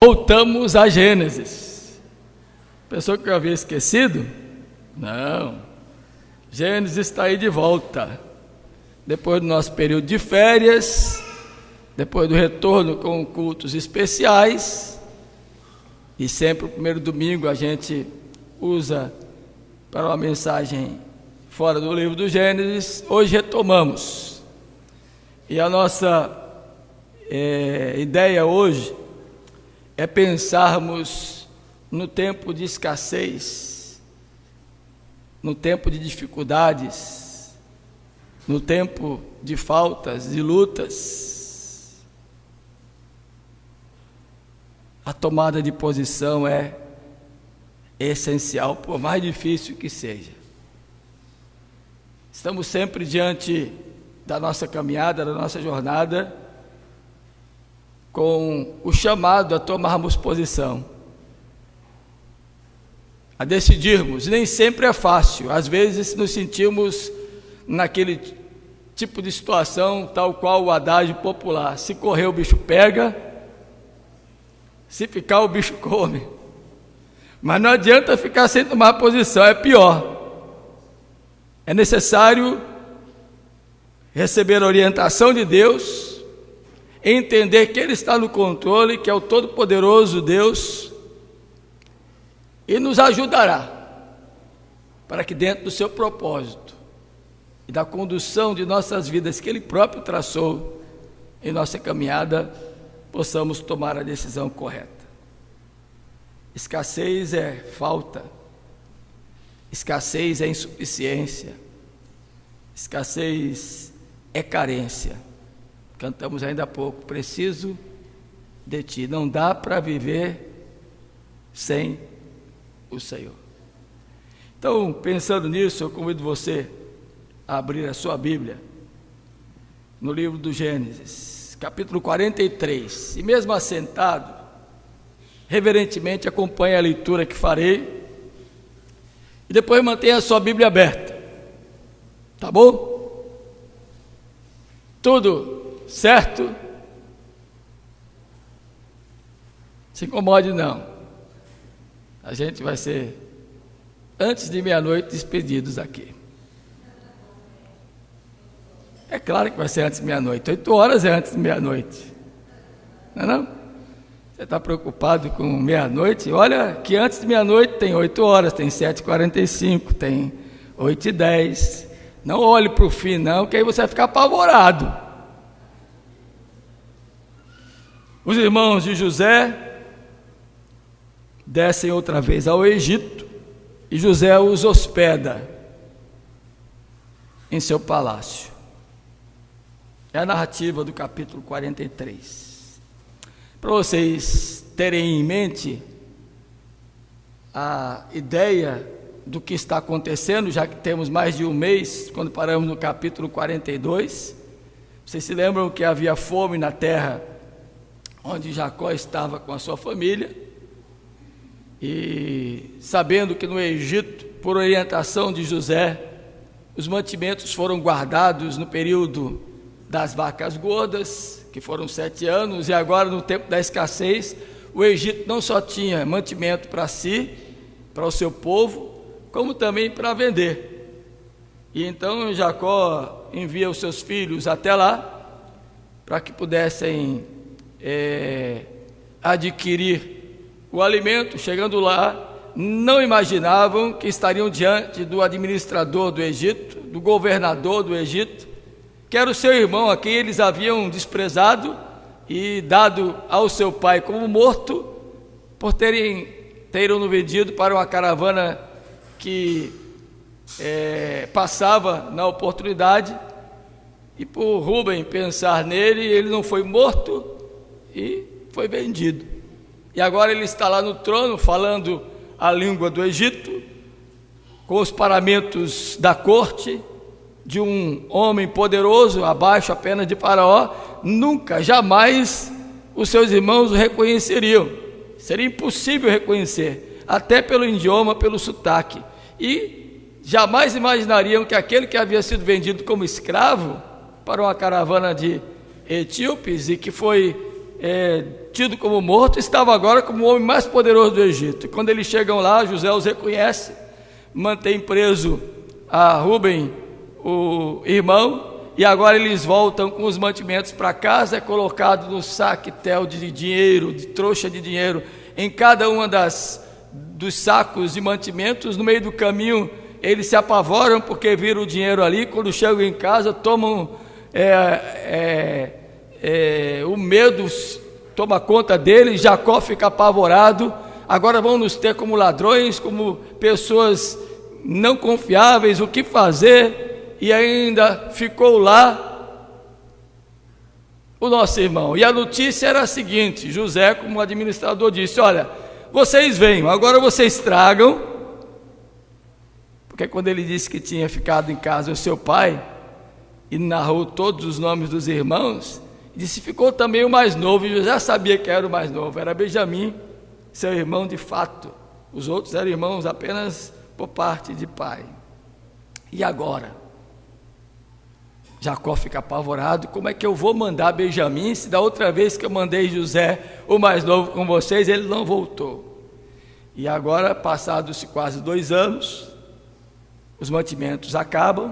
Voltamos a Gênesis. Pensou que eu havia esquecido? Não. Gênesis está aí de volta. Depois do nosso período de férias, depois do retorno com cultos especiais, e sempre o primeiro domingo a gente usa para uma mensagem fora do livro do Gênesis. Hoje retomamos. E a nossa ideia hoje é pensarmos no tempo de escassez, no tempo de dificuldades, no tempo de faltas e lutas. A tomada de posição é essencial, por mais difícil que seja. Estamos sempre diante da nossa caminhada, da nossa jornada, com o chamado a tomarmos posição, a decidirmos. Nem sempre é fácil, às vezes nos sentimos naquele tipo de situação, tal qual o adágio popular: se correr o bicho pega, se ficar o bicho come. Mas não adianta ficar sem tomar posição, é pior. É necessário receber a orientação de Deus, entender que Ele está no controle, que é o Todo-Poderoso Deus, e nos ajudará para que dentro do seu propósito e da condução de nossas vidas que Ele próprio traçou em nossa caminhada, possamos tomar a decisão correta. Escassez é falta, escassez é insuficiência, escassez é carência. Cantamos ainda há pouco: preciso de Ti. Não dá para viver sem o Senhor. Então, pensando nisso, eu convido você a abrir a sua Bíblia no livro do Gênesis, capítulo 43. E mesmo assentado, reverentemente acompanhe a leitura que farei. E depois mantenha a sua Bíblia aberta. Tá bom? Tudo certo? Se incomode não. A gente vai ser, antes de meia-noite, despedidos aqui. É claro que vai ser antes de meia-noite. 8 horas é antes de meia-noite. Não é não? Você está preocupado com meia-noite? Olha que antes de meia-noite tem 8 horas, tem 7h45, tem 8h10. Não olhe para o fim não, que aí você vai ficar apavorado. Os irmãos de José descem outra vez ao Egito e José os hospeda em seu palácio. É a narrativa do capítulo 43. Para vocês terem em mente a ideia do que está acontecendo, já que temos mais de um mês, quando paramos no capítulo 42, vocês se lembram que havia fome na terra onde Jacó estava com a sua família, e sabendo que no Egito, por orientação de José, os mantimentos foram guardados no período das vacas gordas, que foram 7 anos, e agora no tempo da escassez, o Egito não só tinha mantimento para si, para o seu povo, como também para vender. E então Jacó envia os seus filhos até lá, para que pudessem adquirir o alimento. Chegando lá, não imaginavam que estariam diante do administrador do Egito, do governador do Egito, que era o seu irmão, a quem eles haviam desprezado e dado ao seu pai como morto, por terem-no vendido para uma caravana que passava na oportunidade, e por Rúben pensar nele, ele não foi morto e foi vendido. E agora ele está lá no trono, falando a língua do Egito, com os paramentos da corte, de um homem poderoso, abaixo apenas de Faraó. Nunca, jamais os seus irmãos o reconheceriam. Seria impossível reconhecer, até pelo idioma, pelo sotaque. E jamais imaginariam que aquele que havia sido vendido como escravo para uma caravana de etíopes e que foi tido como morto, estava agora como o homem mais poderoso do Egito. Quando eles chegam lá, José os reconhece, mantém preso a Rúben, o irmão, e agora eles voltam com os mantimentos para casa, é colocado no saquetel de dinheiro, de trouxa de dinheiro, em cada uma dos sacos de mantimentos. No meio do caminho, eles se apavoram porque viram o dinheiro ali. Quando chegam em casa, tomam o medo toma conta deles. Jacó fica apavorado. Agora vão nos ter como ladrões, como pessoas não confiáveis, o que fazer? E ainda ficou lá o nosso irmão. E a notícia era a seguinte: José, como administrador, disse: olha, vocês venham, agora vocês tragam, porque quando ele disse que tinha ficado em casa o seu pai, e narrou todos os nomes dos irmãos, disse: ficou também o mais novo. E José sabia que era o mais novo, era Benjamim, seu irmão de fato. Os outros eram irmãos apenas por parte de pai. E agora? Jacó fica apavorado: como é que eu vou mandar Benjamim, se da outra vez que eu mandei José, o mais novo, com vocês, ele não voltou? E agora, passados-se quase 2 anos, os mantimentos acabam,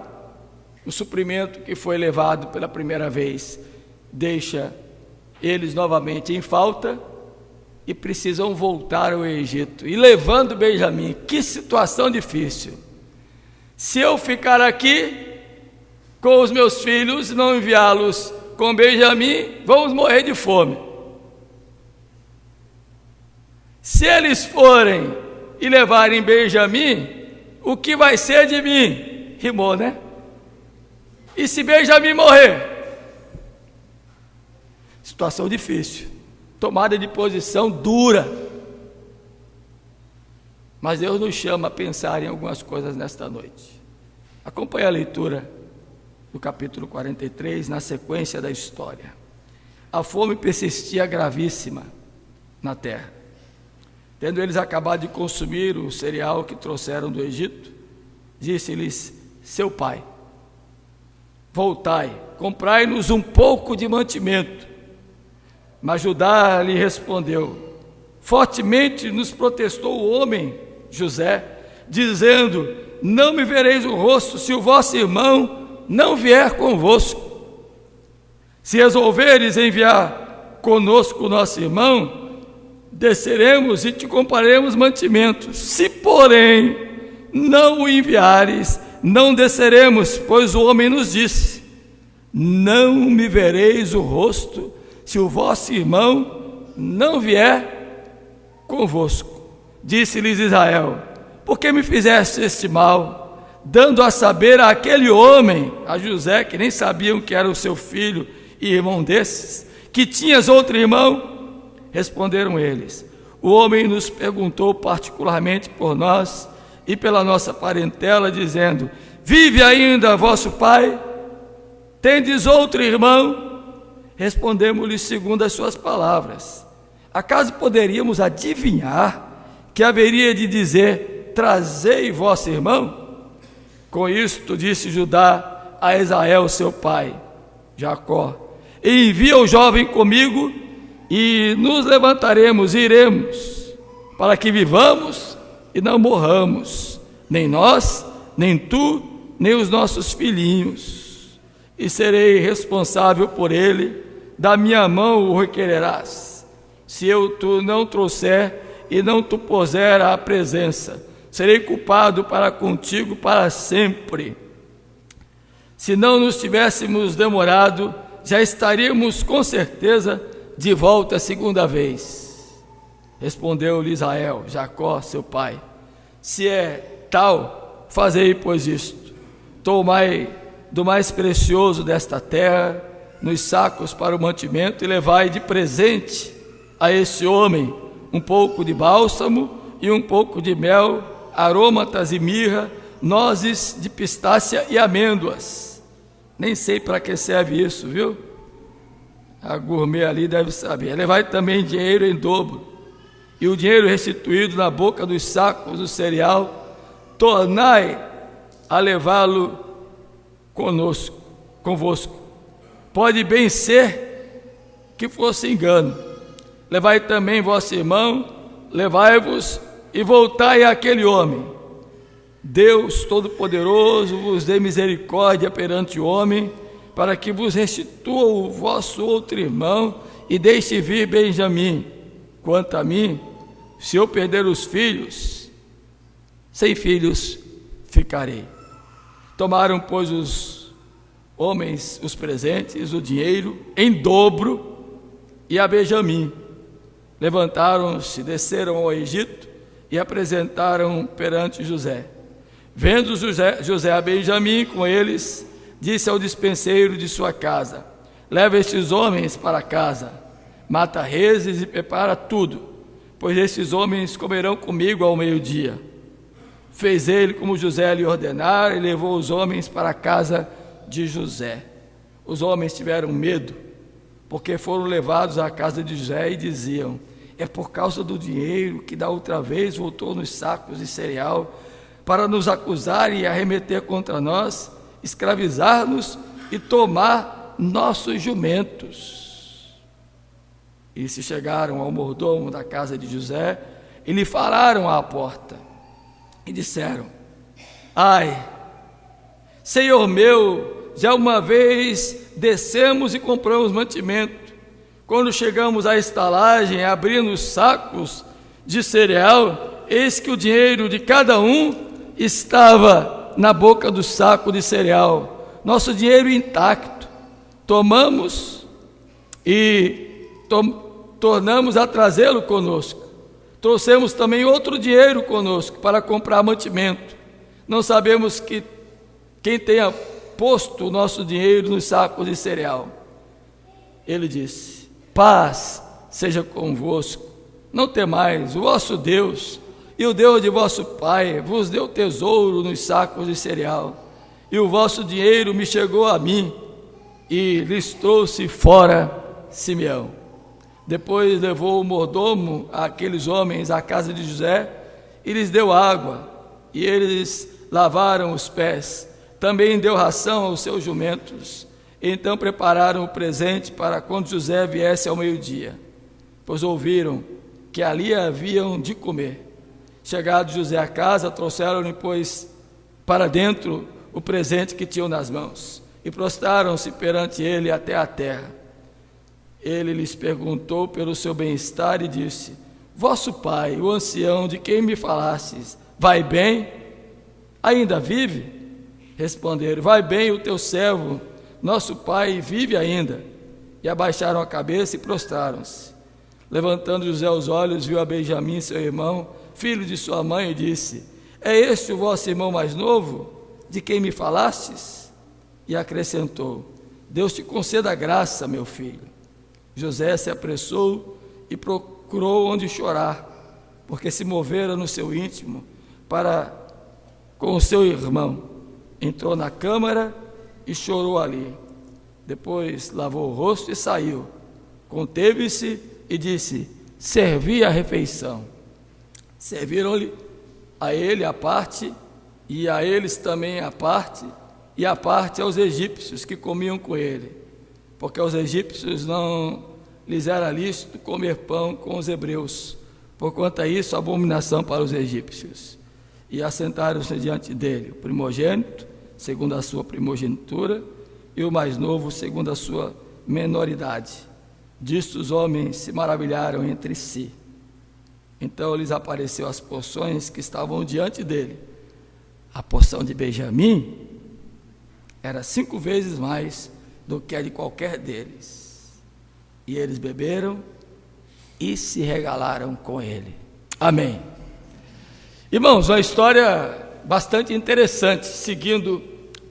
o suprimento que foi levado pela primeira vez deixa eles novamente em falta e precisam voltar ao Egito, e levando Benjamim. Que situação difícil! Se eu ficar aqui com os meus filhos, não enviá-los com Benjamim, vamos morrer de fome. Se eles forem e levarem Benjamim, o que vai ser de mim? Rimou, né? E se Benjamim morrer? Situação difícil, tomada de posição dura. Mas Deus nos chama a pensar em algumas coisas nesta noite. Acompanhe a leitura do capítulo 43, na sequência da história. A fome persistia gravíssima na terra. Tendo eles acabado de consumir o cereal que trouxeram do Egito, disse-lhes seu pai: voltai, comprai-nos um pouco de mantimento. Mas Judá lhe respondeu: fortemente nos protestou o homem, José, dizendo: não me vereis o rosto se o vosso irmão não vier convosco. Se resolveres enviar conosco o nosso irmão, desceremos e te compraremos mantimentos. Se, porém, não o enviares, não desceremos, pois o homem nos disse: não me vereis o rosto se o vosso irmão não vier convosco. Disse-lhes Israel: por que me fizeste este mal, dando a saber àquele homem, a José, que nem sabiam que era o seu filho e irmão desses, que tinhas outro irmão? Responderam eles: o homem nos perguntou particularmente por nós e pela nossa parentela, dizendo: vive ainda vosso pai? Tendes outro irmão? Respondemos-lhe segundo as suas palavras. Acaso poderíamos adivinhar que haveria de dizer: trazei vosso irmão? Com isto disse Judá a Israel seu pai, Jacó: envia o jovem comigo, e nos levantaremos e iremos, para que vivamos e não morramos, nem nós, nem tu, nem os nossos filhinhos, e serei responsável por ele, da minha mão o requererás. Se eu tu não trouxer e não tu puser à presença, serei culpado para contigo para sempre. Se não nos tivéssemos demorado, já estaríamos com certeza de volta a segunda vez. Respondeu-lhe Israel, Jacó seu pai: se é tal, fazei pois isto: tomai do mais precioso desta terra nos sacos para o mantimento, e levai de presente a esse homem um pouco de bálsamo e um pouco de mel, aromatas e mirra, nozes de pistácia e amêndoas. Nem sei para que serve isso, viu? A gourmet ali deve saber. Levai também dinheiro em dobro, e o dinheiro restituído na boca dos sacos do cereal, tornai a levá-lo convosco. Pode bem ser que fosse engano. Levai também vosso irmão, levai-vos e voltai àquele homem. Deus Todo-Poderoso vos dê misericórdia perante o homem, para que vos restitua o vosso outro irmão e deixe vir Benjamim. Quanto a mim, se eu perder os filhos, sem filhos ficarei. Tomaram, pois, os homens os presentes, o dinheiro, em dobro, e a Benjamim. Levantaram-se, desceram ao Egito e apresentaram perante José. Vendo José a Benjamim com eles, disse ao despenseiro de sua casa: leva estes homens para casa, mata reses e prepara tudo, pois estes homens comerão comigo ao meio-dia. Fez ele como José lhe ordenara e levou os homens para a casa de José. Os homens tiveram medo, porque foram levados à casa de José e diziam: é por causa do dinheiro que da outra vez voltou nos sacos de cereal para nos acusar e arremeter contra nós, escravizar-nos e tomar nossos jumentos. E se chegaram ao mordomo da casa de José e lhe falaram à porta e disseram: ai, senhor meu, já uma vez descemos e compramos mantimento. Quando chegamos à estalagem, abrindo os sacos de cereal, eis que o dinheiro de cada um estava na boca do saco de cereal, nosso dinheiro intacto. Tomamos e tornamos a trazê-lo conosco. Trouxemos também outro dinheiro conosco para comprar mantimento. Não sabemos quem tenha posto o nosso dinheiro nos sacos de cereal. Ele disse: paz seja convosco, não temais, o vosso Deus e o Deus de vosso pai vos deu tesouro nos sacos de cereal, e o vosso dinheiro me chegou a mim, e lhes trouxe fora Simeão. Depois levou o mordomo àqueles homens à casa de José, e lhes deu água, e eles lavaram os pés. Também deu ração aos seus jumentos. Então prepararam o presente para quando José viesse ao meio-dia, pois ouviram que ali haviam de comer. Chegado José à casa, trouxeram-lhe, pois, para dentro o presente que tinham nas mãos, e prostraram-se perante ele até a terra. Ele lhes perguntou pelo seu bem-estar e disse: vosso pai, o ancião de quem me falastes, vai bem? Ainda vive? Responderam: vai bem o teu servo, nosso pai vive ainda. E abaixaram a cabeça e prostraram-se. Levantando José os olhos, viu a Benjamim, seu irmão, filho de sua mãe, e disse: é este o vosso irmão mais novo, de quem me falastes? E acrescentou: Deus te conceda graça, meu filho. José se apressou e procurou onde chorar, porque se movera no seu íntimo para com o seu irmão. Entrou na câmara e chorou ali. Depois lavou o rosto e saiu. Conteve-se e disse: servi a refeição. Serviram-lhe a ele a parte, e a eles também a parte, e a parte aos egípcios que comiam com ele, porque aos egípcios não lhes era lícito comer pão com os hebreus, porquanto é isso abominação para os egípcios. E assentaram-se diante dele o primogênito, segundo a sua primogenitura, e o mais novo, segundo a sua menoridade. Disto os homens se maravilharam entre si. Então lhes apareceu as porções que estavam diante dele. A porção de Benjamim era 5 vezes mais do que a de qualquer deles. E eles beberam e se regalaram com ele. Amém. Irmãos, uma história bastante interessante, seguindo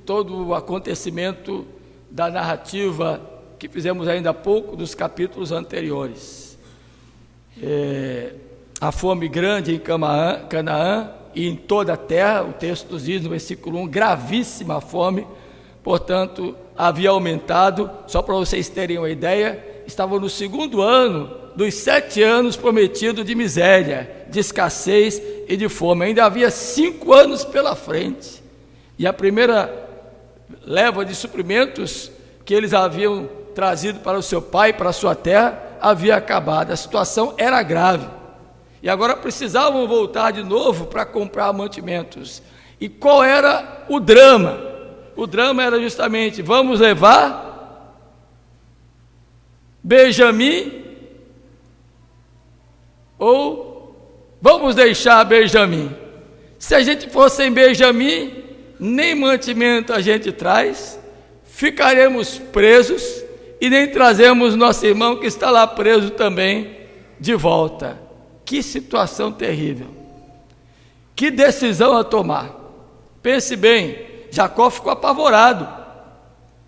todo o acontecimento da narrativa que fizemos ainda há pouco dos capítulos anteriores. A fome grande em Canaã e em toda a terra, o texto nos diz no versículo 1, gravíssima fome, portanto, havia aumentado. Só para vocês terem uma ideia, estavam no 2º ano dos 7 anos prometidos de miséria, de escassez e de fome. Ainda havia 5 anos pela frente. E a primeira leva de suprimentos que eles haviam trazido para o seu pai, para a sua terra, havia acabado. A situação era grave. E agora precisavam voltar de novo para comprar mantimentos. E qual era o drama? O drama era justamente: vamos levar Benjamim ou vamos deixar Benjamim? Se a gente for sem Benjamim, nem mantimento a gente traz, ficaremos presos e nem trazemos nosso irmão que está lá preso também de volta. Que situação terrível. Que decisão a tomar. Pense bem, Jacó ficou apavorado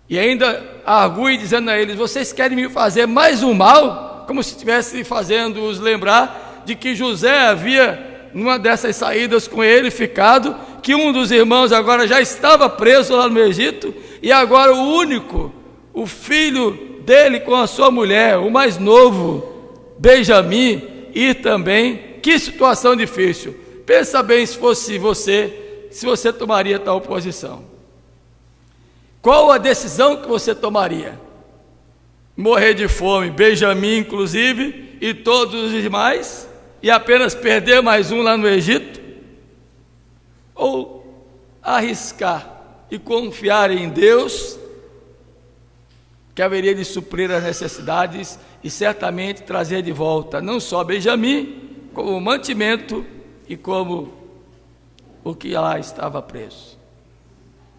e ainda argue dizendo a eles: vocês querem me fazer mais um mal? Como se estivesse fazendo-os lembrar de que José havia, numa dessas saídas com ele, ficado, que um dos irmãos agora já estava preso lá no Egito, e agora o único, o filho dele com a sua mulher, o mais novo, Benjamim, ir também. Que situação difícil. Pensa bem, se fosse você, se você tomaria tal posição. Qual a decisão que você tomaria? Morrer de fome, Benjamim inclusive, e todos os demais, e apenas perder mais um lá no Egito? Ou arriscar e confiar em Deus, que haveria de suprir as necessidades e certamente trazer de volta não só Benjamim, como mantimento e como o que lá estava preso?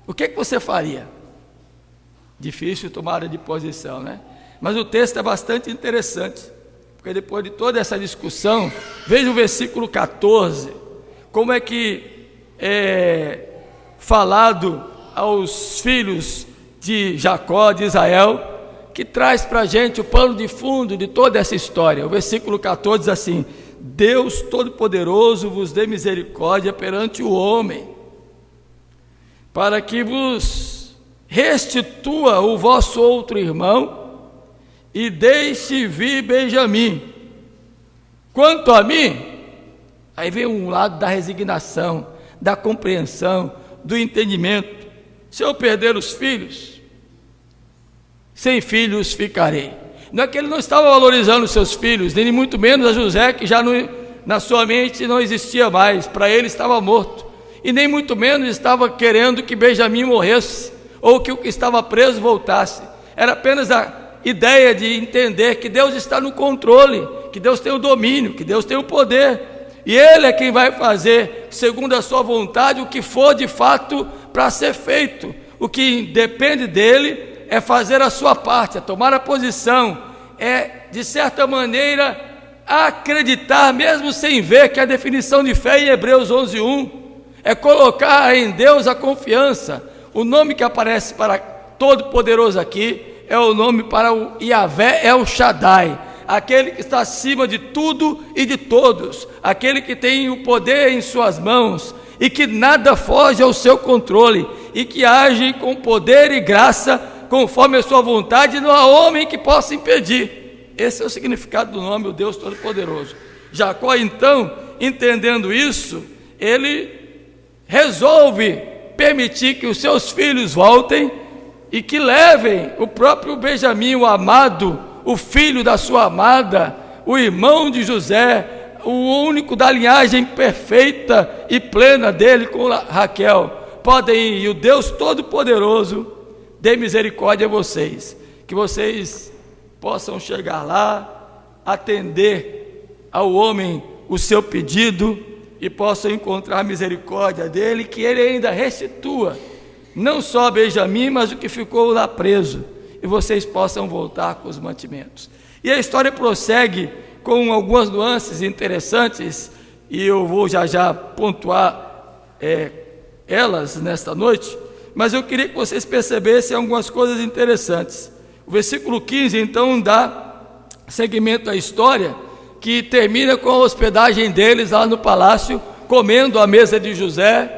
O que você faria? Difícil tomada de posição, né? Mas o texto é bastante interessante, porque depois de toda essa discussão, veja o versículo 14, como é que é falado aos filhos de Jacó, de Israel, que traz para a gente o pano de fundo de toda essa história. O versículo 14 diz assim: Deus Todo-Poderoso vos dê misericórdia perante o homem, para que vos restitua o vosso outro irmão, e deixe vir Benjamim. Quanto a mim, aí vem um lado da resignação, da compreensão, do entendimento. Se eu perder os filhos, sem filhos ficarei. Não é que ele não estava valorizando os seus filhos, nem muito menos a José, que já não, na sua mente não existia mais, para ele estava morto, e nem muito menos estava querendo que Benjamim morresse, ou que o que estava preso voltasse. Era apenas a ideia de entender que Deus está no controle, que Deus tem o domínio, que Deus tem o poder, e Ele é quem vai fazer, segundo a sua vontade, o que for de fato para ser feito. O que depende dele é fazer a sua parte, é tomar a posição, é, de certa maneira, acreditar, mesmo sem ver, que a definição de fé em Hebreus 11:1 é colocar em Deus a confiança. O nome que aparece para Todo-Poderoso aqui é o nome para o Yahvé El Shaddai, aquele que está acima de tudo e de todos, aquele que tem o poder em suas mãos e que nada foge ao seu controle e que age com poder e graça conforme a sua vontade, não há homem que possa impedir. Esse é o significado do nome, o Deus Todo-Poderoso. Jacó, então, entendendo isso, ele resolve permitir que os seus filhos voltem e que levem o próprio Benjamim, o amado, o filho da sua amada, o irmão de José, o único da linhagem perfeita e plena dele com Raquel. Podem ir, e o Deus Todo-Poderoso dê misericórdia a vocês, que vocês possam chegar lá, atender ao homem o seu pedido e possam encontrar misericórdia dele, que ele ainda restitua não só Benjamim, mas o que ficou lá preso, e vocês possam voltar com os mantimentos. E a história prossegue com algumas nuances interessantes, e eu vou já pontuar elas nesta noite, mas eu queria que vocês percebessem algumas coisas interessantes. O versículo 15, então, dá seguimento à história, que termina com a hospedagem deles lá no palácio, comendo à mesa de José,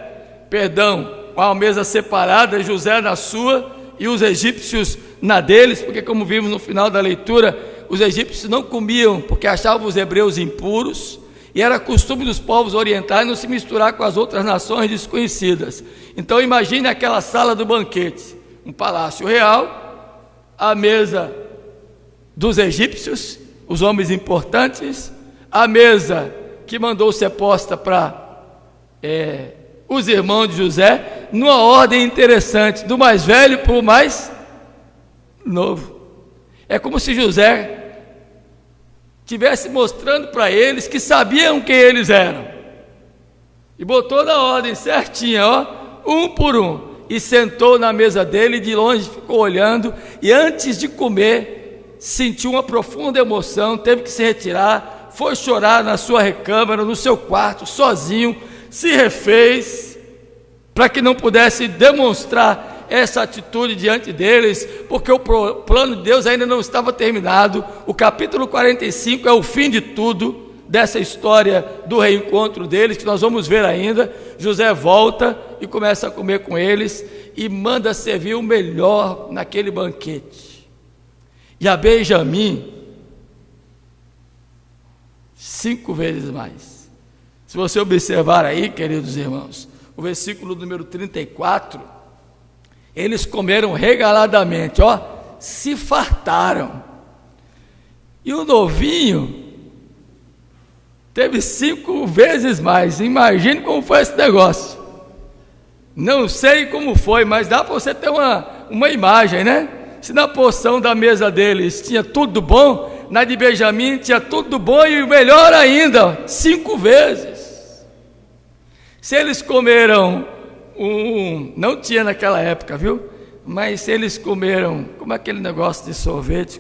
uma mesa separada, José na sua e os egípcios na deles, porque, como vimos no final da leitura, os egípcios não comiam porque achavam os hebreus impuros, e era costume dos povos orientais não se misturar com as outras nações desconhecidas. Então imagine aquela sala do banquete, um palácio real, a mesa dos egípcios, os homens importantes, a mesa que mandou ser posta para os irmãos de José, numa ordem interessante, do mais velho para o mais novo. É como se José estivesse mostrando para eles que sabiam quem eles eram, e botou na ordem certinha, ó, um por um, e sentou na mesa dele, e de longe ficou olhando, e antes de comer, sentiu uma profunda emoção, teve que se retirar, foi chorar na sua recâmara, no seu quarto, sozinho, se refez, para que não pudesse demonstrar essa atitude diante deles, porque o plano de Deus ainda não estava terminado. O capítulo 45 é o fim de tudo, dessa história do reencontro deles, que nós vamos ver ainda. José volta e começa a comer com eles, e manda servir o melhor naquele banquete. E a Benjamim, 5 vezes mais. Se você observar aí, queridos irmãos, o versículo número 34, eles comeram regaladamente, ó, se fartaram. E o novinho teve 5 vezes mais. Imagine como foi esse negócio. Não sei como foi, mas dá para você ter uma imagem, né? Se na porção da mesa deles tinha tudo bom, na de Benjamim tinha tudo bom e o melhor ainda, 5 vezes. Se eles comeram não tinha naquela época, viu? Mas se eles comeram, como aquele negócio de sorvete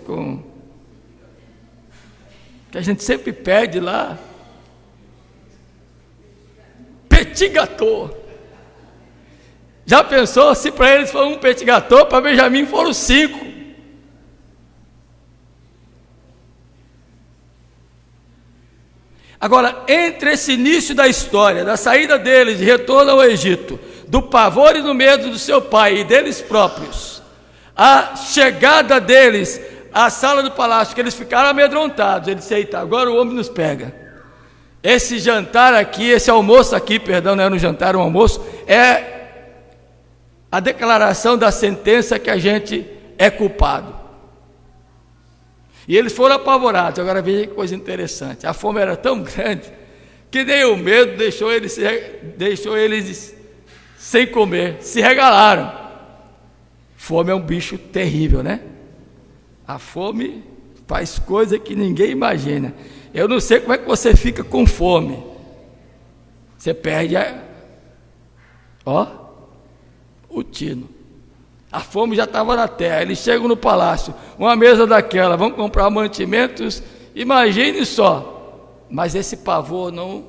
que a gente sempre pede lá, petit gâteau. Já pensou se para eles foi um petit gâteau, para Benjamim foram 5? Agora, entre esse início da história, da saída deles de retorno ao Egito, do pavor e do medo do seu pai e deles próprios, a chegada deles à sala do palácio, que eles ficaram amedrontados, eles disseram: eita, agora o homem nos pega. Esse jantar aqui, esse almoço aqui, perdão, não era um jantar, era um almoço, é a declaração da sentença que a gente é culpado. E eles foram apavorados. Agora veja que coisa interessante, a fome era tão grande, que nem o medo deixou eles sem comer, se regalaram. Fome é um bicho terrível, né? A fome faz coisa que ninguém imagina. Eu não sei como é que você fica com fome. Você perde o tino. A fome já estava na terra. Eles chegam no palácio, uma mesa daquela, vão comprar mantimentos, imagine só. Mas esse pavor não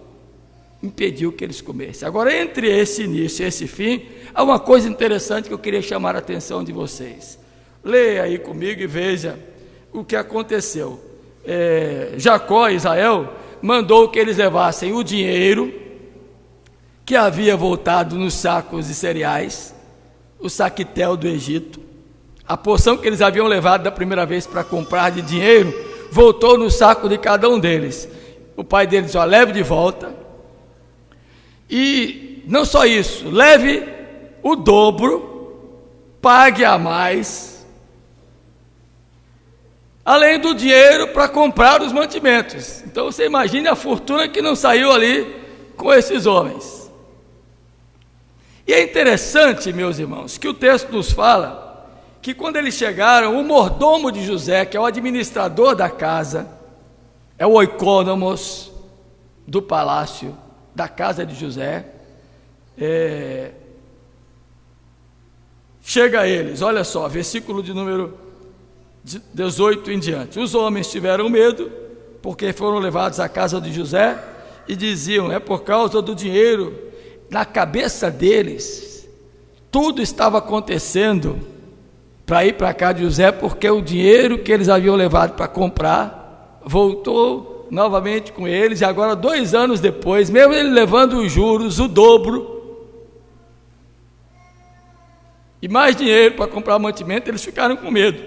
impediu que eles comessem. Agora, entre esse início e esse fim, há uma coisa interessante que eu queria chamar a atenção de vocês. Leia aí comigo e veja o que aconteceu. Jacó, Israel, mandou que eles levassem o dinheiro que havia voltado nos sacos de cereais, o saquitel do Egito, a porção que eles haviam levado da primeira vez para comprar de dinheiro, voltou no saco de cada um deles. O pai deles: ó, leve de volta, e não só isso, leve o dobro, pague a mais, além do dinheiro para comprar os mantimentos. Então você imagine a fortuna que não saiu ali com esses homens. E é interessante, meus irmãos, que o texto nos fala que quando eles chegaram, o mordomo de José, que é o administrador da casa, é o oikonomos do palácio, da casa de José, chega a eles, olha só, versículo de número 18 em diante. Os homens tiveram medo, porque foram levados à casa de José, e diziam: é por causa do dinheiro. Na cabeça deles, tudo estava acontecendo para ir para cá de José, porque o dinheiro que eles haviam levado para comprar voltou novamente com eles, e agora 2 anos depois, mesmo ele levando os juros, o dobro, e mais dinheiro para comprar mantimento, eles ficaram com medo.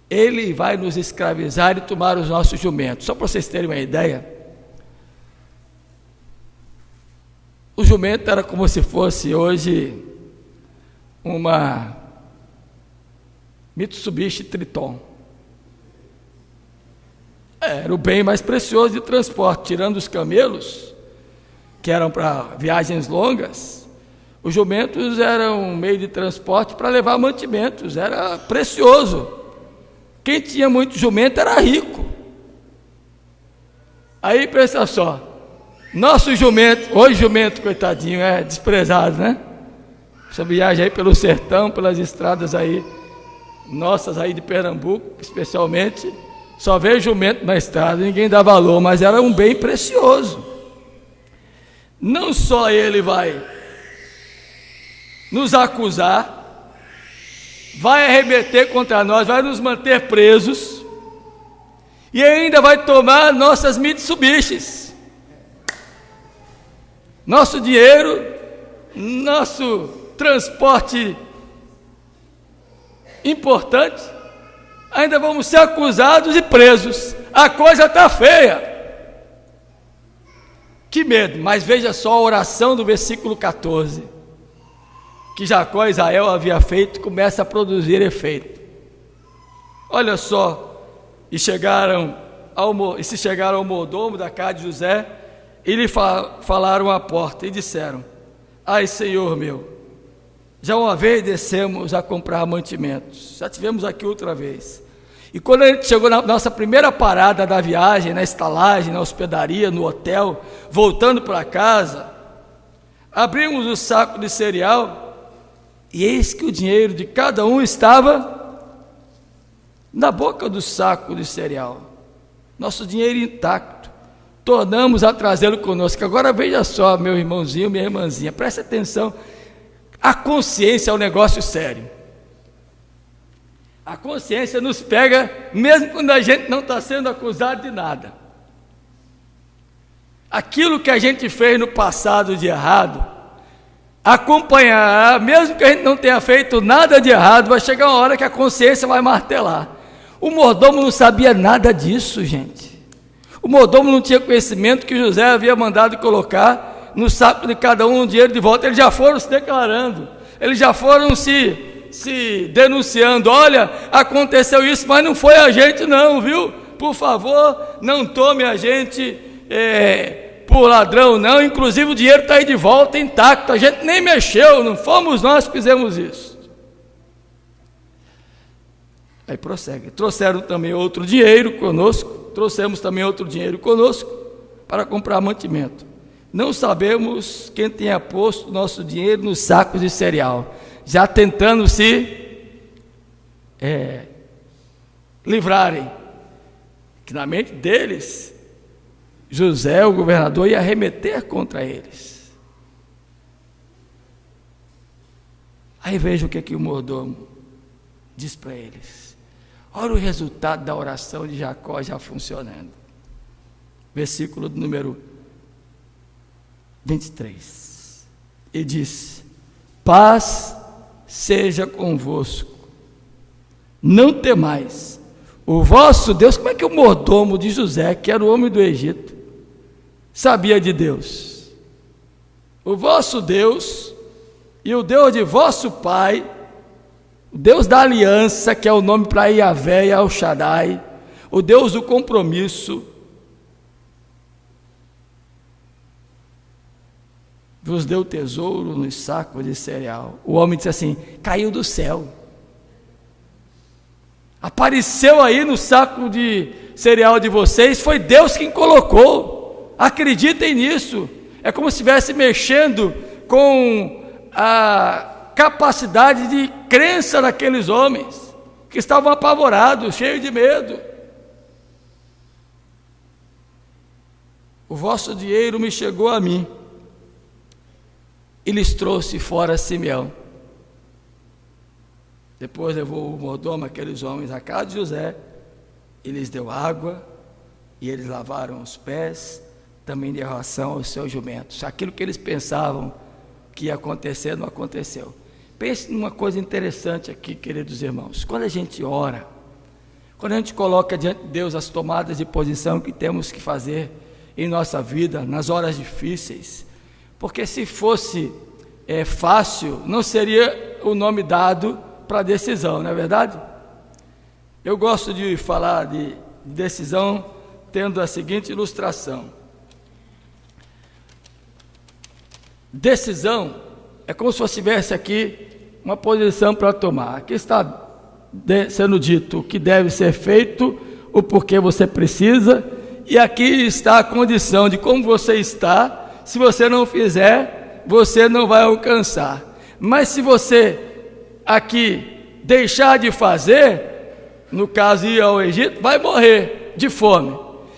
Ele vai nos escravizar e tomar os nossos jumentos. Só para vocês terem uma ideia, o jumento era como se fosse hoje uma Mitsubishi Triton. Era o bem mais precioso de transporte, tirando os camelos, que eram para viagens longas. Os jumentos eram um meio de transporte para levar mantimentos, era precioso. Quem tinha muito jumento era rico. Aí pensa só, nosso jumento, hoje jumento, coitadinho, é desprezado, né? Essa viagem aí pelo sertão, pelas estradas aí, nossas aí de Pernambuco, especialmente, só veio jumento na estrada, ninguém dá valor, mas era um bem precioso. Não só ele vai nos acusar, vai arremeter contra nós, vai nos manter presos, e ainda vai tomar nossas Mitsubishis, nosso dinheiro, nosso transporte importante, ainda vamos ser acusados e presos. A coisa está feia. Que medo. Mas veja só a oração do versículo 14, que Jacó e Israel havia feito, começa a produzir efeito. Olha só, e se chegaram ao mordomo da casa de José, e lhe falaram à porta, e disseram: ai, Senhor meu, já uma vez descemos a comprar mantimentos, já tivemos aqui outra vez, e quando a gente chegou na nossa primeira parada da viagem, na estalagem, na hospedaria, no hotel, voltando para casa, abrimos o saco de cereal, e eis que o dinheiro de cada um estava na boca do saco de cereal, nosso dinheiro intacto. Tornamos a trazê-lo conosco. Agora veja só, meu irmãozinho, minha irmãzinha, preste atenção. A consciência é um negócio sério. A consciência nos pega mesmo quando a gente não está sendo acusado de nada. Aquilo que a gente fez no passado de errado acompanhará, mesmo que a gente não tenha feito nada de errado, vai chegar uma hora que a consciência vai martelar. O mordomo não sabia nada disso, gente. O mordomo não tinha conhecimento que José havia mandado colocar no saco de cada um o dinheiro de volta. Eles já foram se declarando, eles já foram se denunciando: olha, aconteceu isso, mas não foi a gente não, viu? Por favor, não tome a gente por ladrão não, inclusive o dinheiro está aí de volta intacto, a gente nem mexeu, não fomos nós que fizemos isso. Aí prossegue: trouxeram também outro dinheiro conosco, trouxemos também outro dinheiro conosco para comprar mantimento. Não sabemos quem tenha posto nosso dinheiro nos sacos de cereal, já tentando se livrarem, que na mente deles, José, o governador, ia remeter contra eles. Aí veja o que o mordomo diz para eles. Olha o resultado da oração de Jacó já funcionando. Versículo número 23. E disse: paz seja convosco, não temais, o vosso Deus. Como é que o mordomo de José, que era o homem do Egito, sabia de Deus? O vosso Deus e o Deus de vosso pai, o Deus da aliança, que é o nome para Yahvé e El Shaddai, o Deus do compromisso, vos deu tesouro nos sacos de cereal. O homem disse assim: caiu do céu, apareceu aí no saco de cereal de vocês, foi Deus quem colocou, acreditem nisso. É como se estivesse mexendo com a capacidade de crença daqueles homens, que estavam apavorados, cheios de medo. O vosso dinheiro me chegou a mim, e lhes trouxe fora Simeão. Depois levou o mordomo aqueles homens à casa de José, e lhes deu água, e eles lavaram os pés, também deu ração aos seus jumentos. Aquilo que eles pensavam que ia acontecer, não aconteceu. Pense numa coisa interessante aqui, queridos irmãos. Quando a gente ora, quando a gente coloca diante de Deus as tomadas de posição que temos que fazer em nossa vida, nas horas difíceis, porque se fosse fácil, não seria o nome dado para decisão, não é verdade? Eu gosto de falar de decisão tendo a seguinte ilustração. Decisão é como se você tivesse aqui uma posição para tomar. Aqui está sendo dito o que deve ser feito, o porquê você precisa, e aqui está a condição de como você está. Se você não fizer, você não vai alcançar. Mas se você aqui deixar de fazer, no caso ir ao Egito, vai morrer de fome.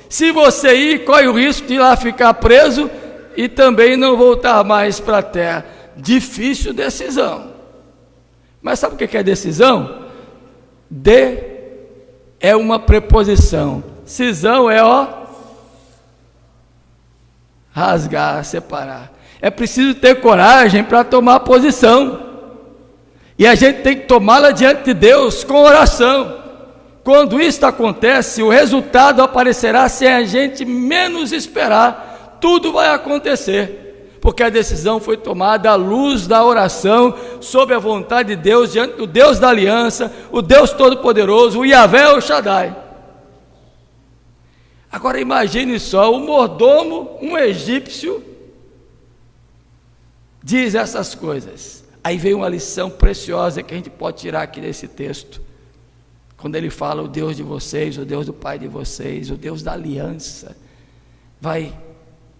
Se você ir, corre o risco de ir lá ficar preso e também não voltar mais para a terra. Difícil decisão. Mas sabe o que é decisão? De é uma preposição. Cisão é rasgar, separar. É preciso ter coragem para tomar posição. E a gente tem que tomá-la diante de Deus com oração. Quando isso acontece, o resultado aparecerá sem a gente menos esperar. Tudo vai acontecer, porque a decisão foi tomada à luz da oração, sob a vontade de Deus, diante do Deus da aliança, o Deus Todo-Poderoso, o Yahvé El Shaddai. Agora imagine só, o mordomo, um egípcio, diz essas coisas. Aí vem uma lição preciosa que a gente pode tirar aqui desse texto. Quando ele fala o Deus de vocês, o Deus do pai de vocês, o Deus da aliança, vai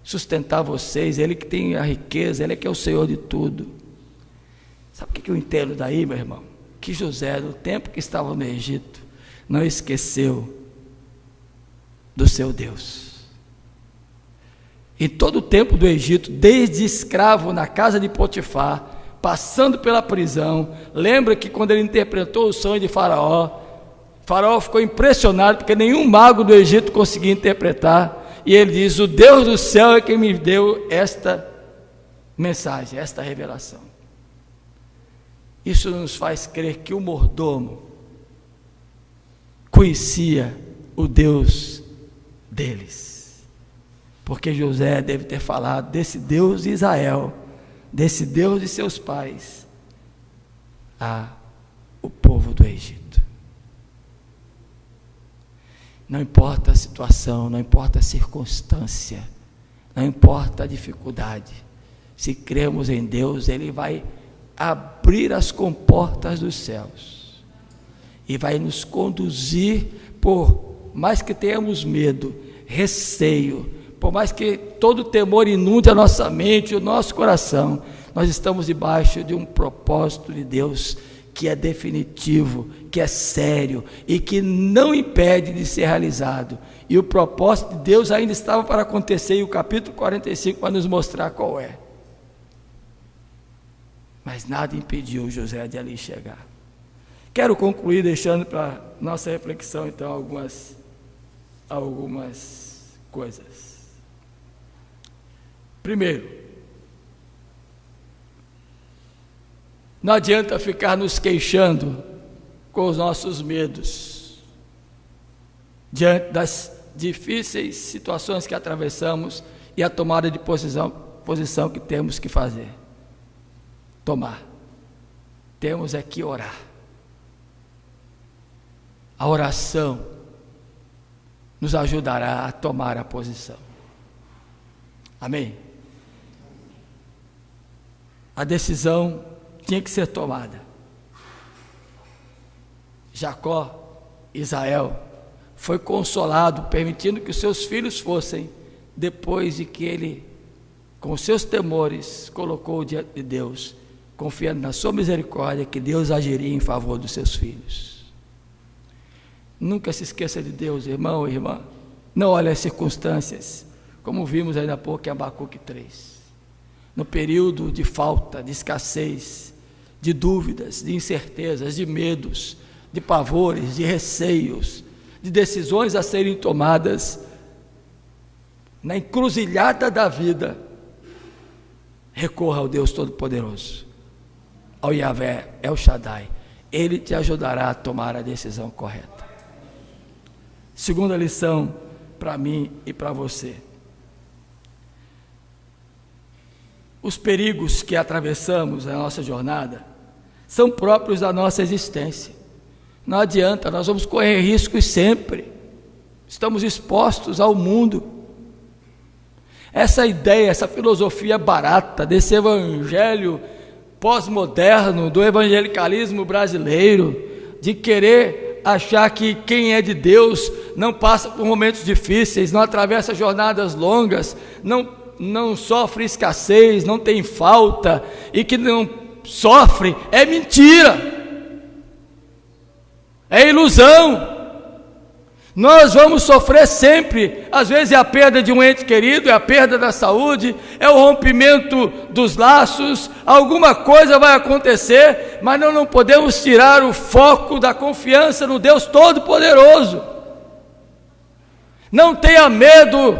sustentar vocês, Ele que tem a riqueza, Ele que é o Senhor de tudo. Sabe o que eu entendo daí, meu irmão? Que José, no tempo que estava no Egito, não esqueceu do seu Deus. Em todo o tempo do Egito, desde escravo na casa de Potifar, passando pela prisão, lembra que quando ele interpretou o sonho de Faraó, Faraó ficou impressionado, porque nenhum mago do Egito conseguia interpretar, e ele diz: o Deus do céu é quem me deu esta mensagem, esta revelação. Isso nos faz crer que o mordomo conhecia o Deus deles, porque José deve ter falado desse Deus de Israel, desse Deus de seus pais, o povo do Egito. Não importa a situação, não importa a circunstância, não importa a dificuldade, se cremos em Deus, Ele vai abrir as comportas dos céus e vai nos conduzir, por mais que tenhamos medo, receio, por mais que todo temor inunde a nossa mente, o nosso coração, nós estamos debaixo de um propósito de Deus que é definitivo, que é sério e que não impede de ser realizado. E o propósito de Deus ainda estava para acontecer, e o capítulo 45 vai nos mostrar qual é. Mas nada impediu José de ali chegar. Quero concluir deixando para nossa reflexão então algumas coisas. Primeiro, não adianta ficar nos queixando com os nossos medos, diante das difíceis situações que atravessamos e a tomada de posição que temos que fazer. Tomar. Temos é que orar. A oração nos ajudará a tomar a posição. Amém? A decisão tinha que ser tomada. Jacó, Israel, foi consolado, permitindo que os seus filhos fossem, depois de que ele, com seus temores, colocou diante de Deus, confiando na sua misericórdia, que Deus agiria em favor dos seus filhos. Nunca se esqueça de Deus, irmão e irmã. Não olhe as circunstâncias, como vimos ainda há pouco em Abacuque 3. No período de falta, de escassez, de dúvidas, de incertezas, de medos, de pavores, de receios, de decisões a serem tomadas, na encruzilhada da vida, recorra ao Deus Todo-Poderoso, ao Yahvé El Shaddai. Ele te ajudará a tomar a decisão correta. Segunda lição para mim e para você: os perigos que atravessamos na nossa jornada são próprios da nossa existência. Não adianta, nós vamos correr riscos sempre. Estamos expostos ao mundo. Essa ideia, essa filosofia barata desse evangelho pós-moderno, do evangelicalismo brasileiro, de querer achar que quem é de Deus não passa por momentos difíceis, não atravessa jornadas longas, não sofre escassez, não tem falta, e que não sofre, é mentira, é ilusão. Nós vamos sofrer sempre. Às vezes é a perda de um ente querido, é a perda da saúde, é o rompimento dos laços, alguma coisa vai acontecer, mas nós não podemos tirar o foco da confiança no Deus Todo-Poderoso. Não tenha medo,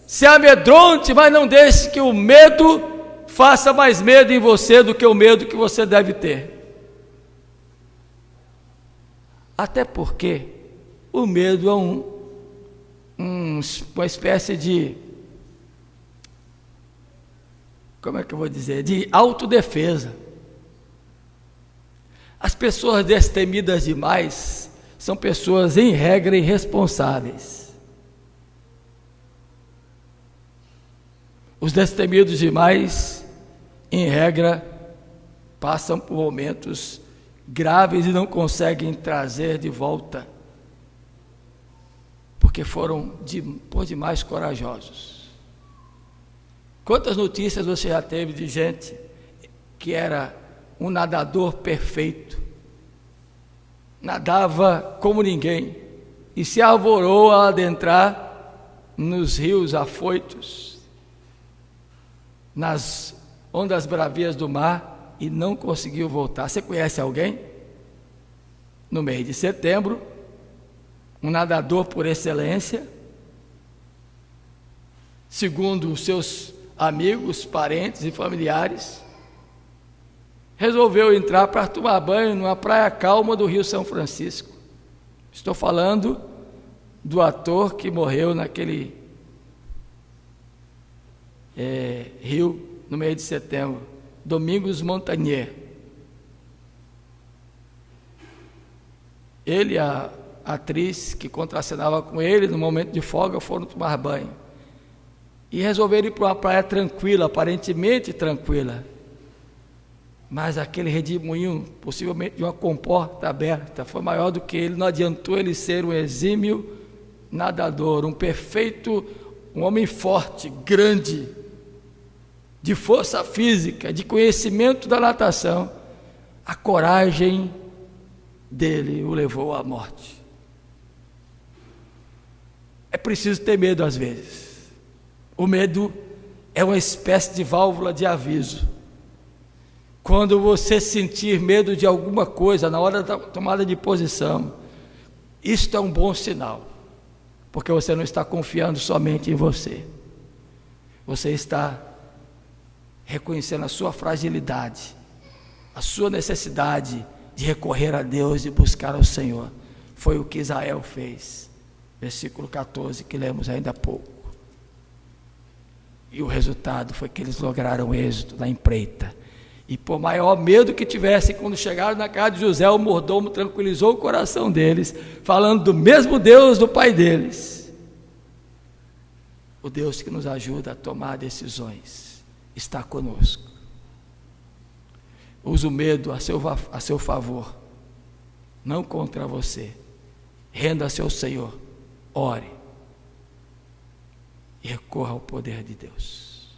se amedronte, mas não deixe que o medo faça mais medo em você do que o medo que você deve ter. Até porque o medo é uma espécie de, como é que eu vou dizer, de autodefesa. As pessoas destemidas demais são pessoas, em regra, irresponsáveis. Os destemidos demais, em regra, passam por momentos graves e não conseguem trazer de volta, porque foram por demais corajosos. Quantas notícias você já teve de gente que era um nadador perfeito, nadava como ninguém, e se arvorou a adentrar nos rios afoitos, nas ondas bravias do mar, e não conseguiu voltar? Você conhece alguém? No mês de setembro, um nadador por excelência, segundo os seus amigos, parentes e familiares, resolveu entrar para tomar banho numa praia calma do Rio São Francisco. Estou falando do ator que morreu naquele rio no mês de setembro, Domingos Montagnier. Ele, a atriz que contracenava com ele, no momento de folga, foram tomar banho e resolveram ir para uma praia tranquila, aparentemente tranquila, mas aquele redemoinho, possivelmente de uma comporta aberta, foi maior do que ele. Não adiantou ele ser um exímio nadador, um homem forte, grande, de força física, de conhecimento da natação. A coragem dele o levou à morte. É preciso ter medo às vezes. O medo é uma espécie de válvula de aviso. Quando você sentir medo de alguma coisa na hora da tomada de posição, isto é um bom sinal, porque você não está confiando somente em você. Você está reconhecendo a sua fragilidade, a sua necessidade de recorrer a Deus e buscar ao Senhor. Foi o que Israel fez. Versículo 14, que lemos ainda há pouco. E o resultado foi que eles lograram êxito na empreita. E por maior medo que tivessem, quando chegaram na casa de José, o mordomo tranquilizou o coração deles, falando do mesmo Deus do pai deles. O Deus que nos ajuda a tomar decisões está conosco. Use o medo a seu favor, não contra você. Renda-se ao Senhor, ore e recorra ao poder de Deus.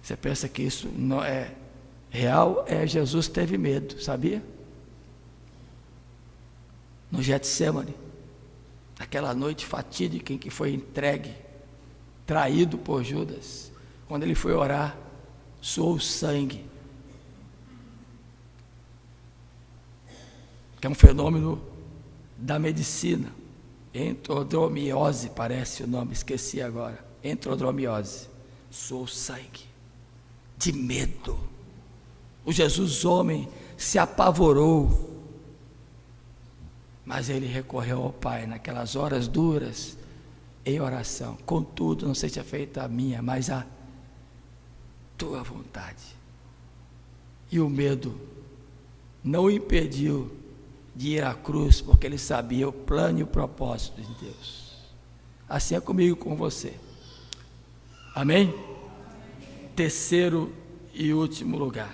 Você pensa que isso não é real? Jesus teve medo, sabia? No Getsemane, aquela noite fatídica em que foi entregue, traído por Judas, quando ele foi orar, suou sangue, que é um fenômeno da medicina, entrodromiose, parece o nome, esqueci agora, entrodromiose, suou sangue, de medo. O Jesus homem se apavorou, mas ele recorreu ao Pai naquelas horas duras, em oração. Contudo, não seja feita a minha, mas a tua vontade. E o medo não o impediu de ir à cruz, porque ele sabia o plano e o propósito de Deus. Assim é comigo, com você. Amém? Terceiro e último lugar.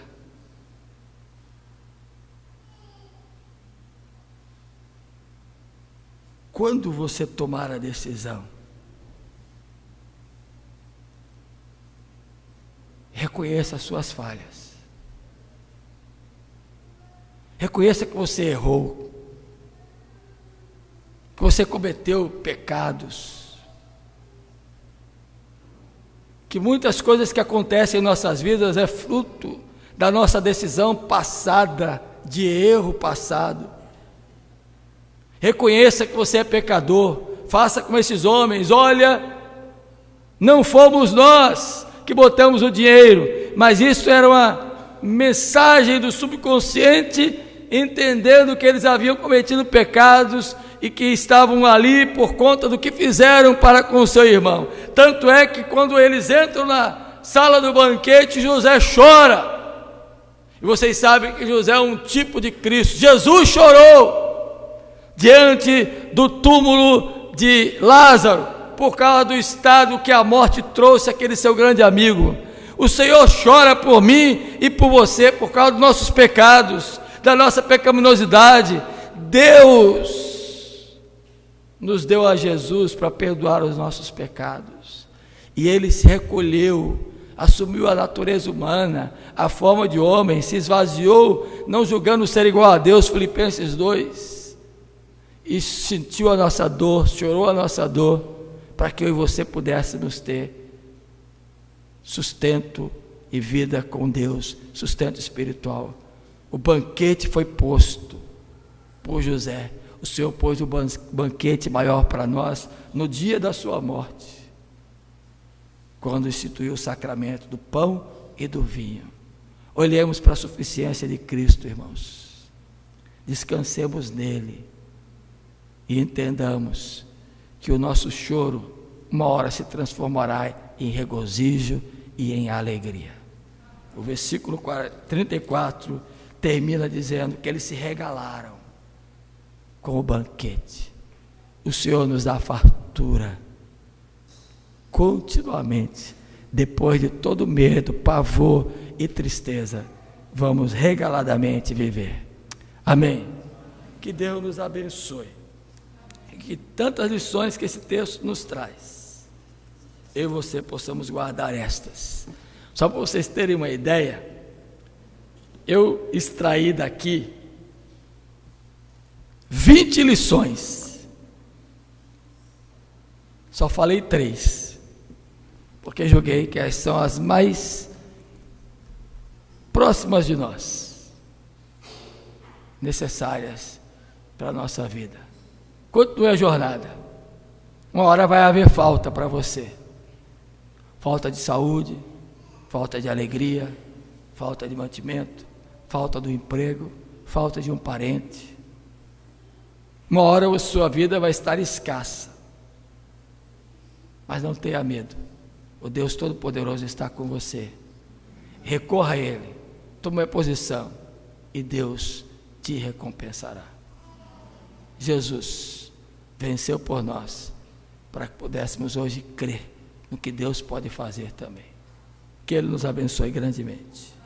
Quando você tomar a decisão, reconheça as suas falhas. Reconheça que você errou, que você cometeu pecados, que muitas coisas que acontecem em nossas vidas é fruto da nossa decisão passada, de erro passado. Reconheça que você é pecador, faça como esses homens: olha, não fomos nós que botamos o dinheiro, mas isso era uma mensagem do subconsciente, entendendo que eles haviam cometido pecados e que estavam ali por conta do que fizeram para com o seu irmão. Tanto é que quando eles entram na sala do banquete, José chora. E vocês sabem que José é um tipo de Cristo. Jesus chorou diante do túmulo de Lázaro, por causa do estado que a morte trouxe aquele seu grande amigo. O Senhor chora por mim e por você, por causa dos nossos pecados, da nossa pecaminosidade. Deus nos deu a Jesus para perdoar os nossos pecados, e Ele se recolheu, assumiu a natureza humana, a forma de homem, se esvaziou, não julgando ser igual a Deus, Filipenses 2, e sentiu a nossa dor, chorou a nossa dor, para que eu e você pudéssemos ter sustento e vida com Deus, sustento espiritual. O banquete foi posto por José. O Senhor pôs o banquete maior para nós no dia da sua morte, quando instituiu o sacramento do pão e do vinho. Olhemos para a suficiência de Cristo, irmãos. Descansemos nele e entendamos que o nosso choro uma hora se transformará em regozijo e em alegria. O versículo 34 termina dizendo que eles se regalaram com o banquete. O Senhor nos dá fartura continuamente. Depois de todo medo, pavor e tristeza, vamos regaladamente viver. Amém. Que Deus nos abençoe. Que tantas lições que esse texto nos traz, eu e você possamos guardar estas. Só para vocês terem uma ideia, eu extraí daqui 20 lições, só falei 3, porque julguei que as são as mais próximas de nós, necessárias para a nossa vida. Continue a jornada. Uma hora vai haver falta para você, falta de saúde, falta de alegria, falta de mantimento, falta do emprego, falta de um parente. Uma hora a sua vida vai estar escassa, mas não tenha medo, o Deus Todo-Poderoso está com você. Recorra a Ele, tome posição e Deus te recompensará. Jesus venceu por nós, para que pudéssemos hoje crer no que Deus pode fazer também. Que Ele nos abençoe grandemente.